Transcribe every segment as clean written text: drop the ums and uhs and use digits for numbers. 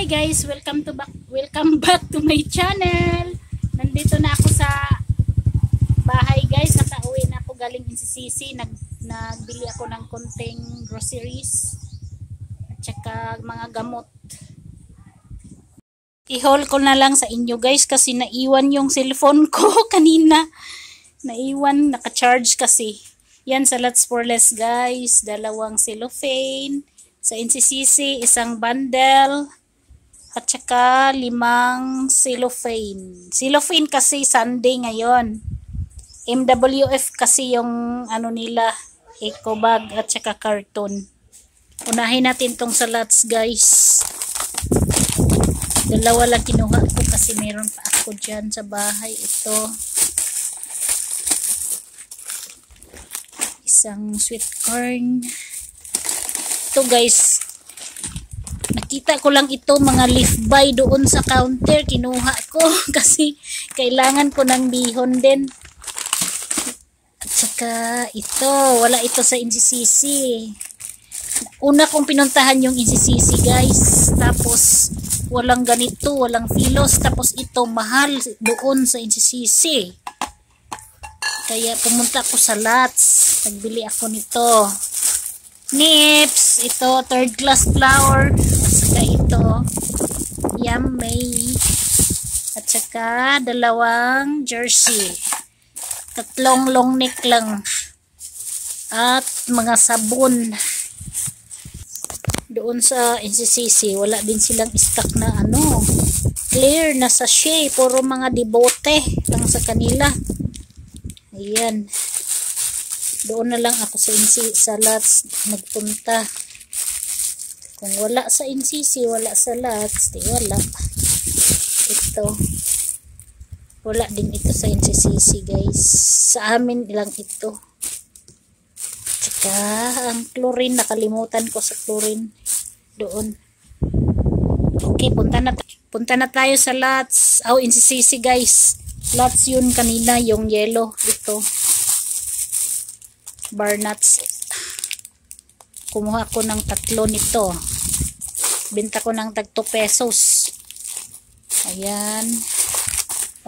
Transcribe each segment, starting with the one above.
guys, welcome back to my channel. Nandito na ako sa bahay guys. Nakauwi na ako galing NCCC. Nagbili ako ng konting groceries at saka mga gamot. I-haul ko na lang sa inyo guys kasi naiwan yung cellphone ko kanina. Naiwan, naka-charge kasi. Yan sa Lots for Less guys. Dalawang cellophane. Sa NCCC, isang bundle. At saka 5 cellophane. Cellophane kasi Sunday ngayon. MWF kasi yung ano nila, eco bag at saka carton. Unahin natin tong sa Lots guys. Dalawa lang kinuha ko kasi meron pa ako dyan sa bahay. Ito. Isang sweet corn. Ito guys. Nakita ko lang ito mga leaf buy doon sa counter. Kinuha ko kasi kailangan ko ng bihon din. At saka ito. Wala ito sa NCCC. Una kong pinuntahan yung NCCC guys. Tapos walang ganito. Walang filos. Tapos ito mahal doon sa NCCC. Kaya pumunta ako sa Lots. Nagbili ako nito. Nips. Ito 3rd class flour. At saka ito Yummy. At saka 2 jersey. 3 long neck lang. At mga sabon. Doon sa NCCC wala din silang stock na ano clear na sachet. Puro mga debote lang sa kanila. Ayan. Doon na lang ako sa Lots nagpunta. Kung wala sa NCC, wala sa Lots, di wala. Ito. Wala din ito sa NCCC guys. Sa amin lang ito. Tsaka ang chlorine, nakalimutan ko sa chlorine. Doon. Okay, punta na tayo sa Lots. NCCC guys. Lots yun kanina, yung yellow. Ito. Bar nuts. Kumuha ko ng 3 nito. Benta ko ng tag 2 pesos. Ayan.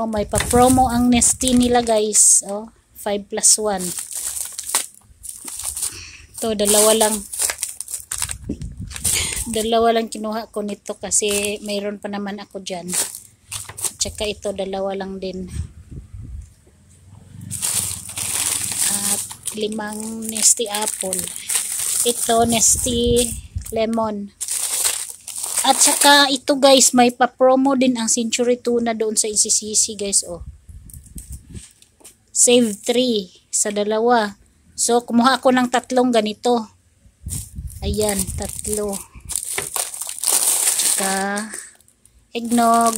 Oh, may pa-promo ang Nestea nila guys. Oh, 5 plus 1. Ito, dalawa lang kinuha ko nito kasi mayroon pa naman ako dyan. At saka ito, 2 lang din. 5 Nestea apple. Ito Nestea lemon. At saka ito guys, may pa-promo din ang Century Tuna doon sa NCCC guys. Oh. Save 3 sa 2. So kumuha ako ng 3 ganito. Ayan, 3. Saka eggnog.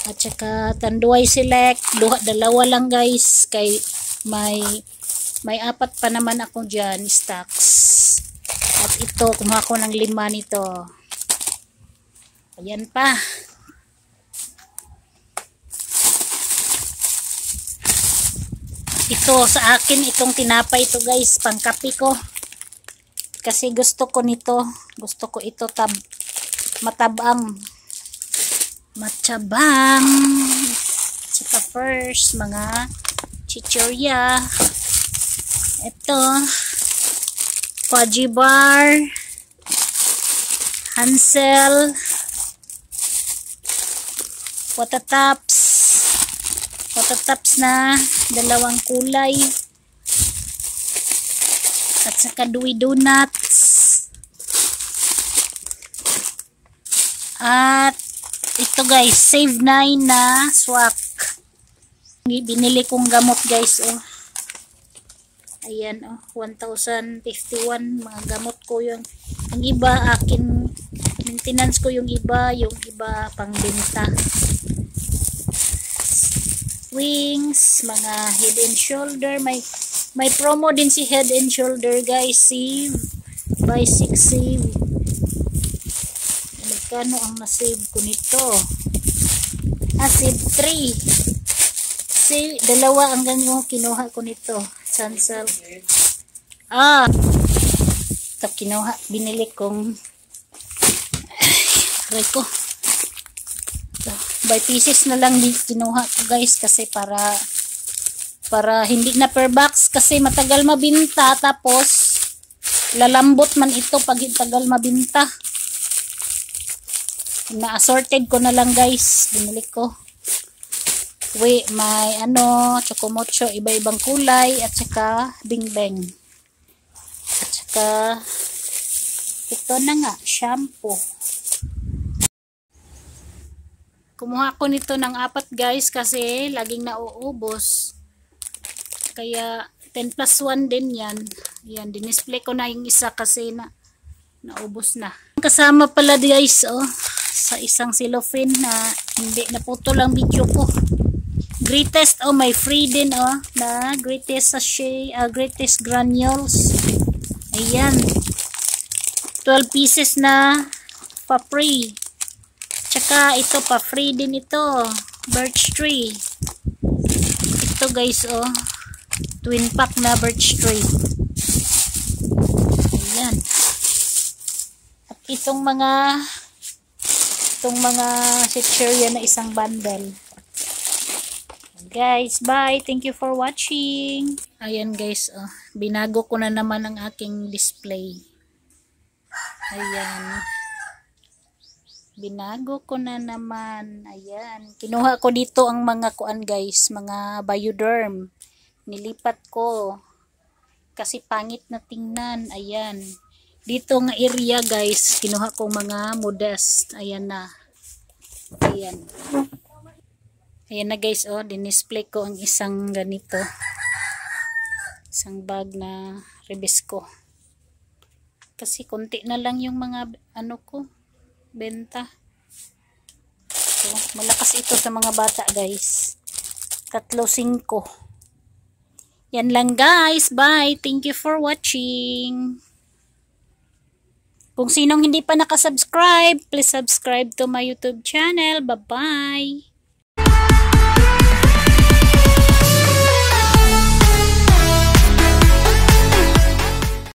At saka Tanduay Select. 2 lang guys. Kay may 4 pa naman ako dyan stocks. At ito kumuha ko ng 5 nito. Ayan pa. Ito sa akin, itong tinapay ito guys, pangkapi ko kasi gusto ko nito. Gusto ko ito matabang, matabang. Saka first mga chichorya. Ito Fudgy Bar, Hansel, Watatops na 2 kulay, at saka Dewey Donuts, at ito guys Save 9 na swak. Binili kong gamot guys. Oh. Ayan, 1,051 mga gamot ko yung iba akin, maintenance ko yung iba pangbenta. Wings, mga Head and Shoulder, may promo din si Head and Shoulder guys. Save buy 6 save. Magkano ang na-save ko nito? Save 3. 2 ang ganyan kinuha ko nito. Sansal. Ito kinuha, binili kong Aray ko. So, by pieces na lang kinuha ko guys kasi para hindi na per box kasi matagal mabinta tapos lalambot man ito pag tagal mabinta. Na-assorted ko na lang guys. Binili ko. May chocomocho, iba-ibang kulay at saka bingbeng. At saka ito na nga, shampoo. Kumuha ko nito ng 4 guys kasi laging nauubos. Kaya 10 plus 1 din yan. Yan, dinisplay ko na yung isa kasi naubos na. Kasama pala guys, sa isang cellophane na hindi naputo lang video ko. Greatest, may free din na greatest sachet, greatest granules. Ayan. 12 pieces na pa-free. Tsaka ito pa-free din ito. Birch tree. Ito guys, twin pack na birch tree. Ayan. At itong mga Setcheria na isang bundle. Guys, bye. Thank you for watching. Ayan guys, binago ko na naman ang aking display. Ayan. Binago ko na naman. Ayan. Kinuha ko dito ang mga kuan guys, mga Bioderm. Nilipat ko. Kasi pangit na tingnan. Ayan. Dito nga area guys, kinuha ko mga modest. Ayan na. Ayan. Ayan na guys, dinisplay ko ang isang ganito. Isang bag na Rebisco. Kasi konti na lang yung mga benta. So, malakas ito sa mga bata guys. 3.5. Yan lang guys. Bye. Thank you for watching. Kung sinong hindi pa nakasubscribe, please subscribe to my YouTube channel. Bye-bye.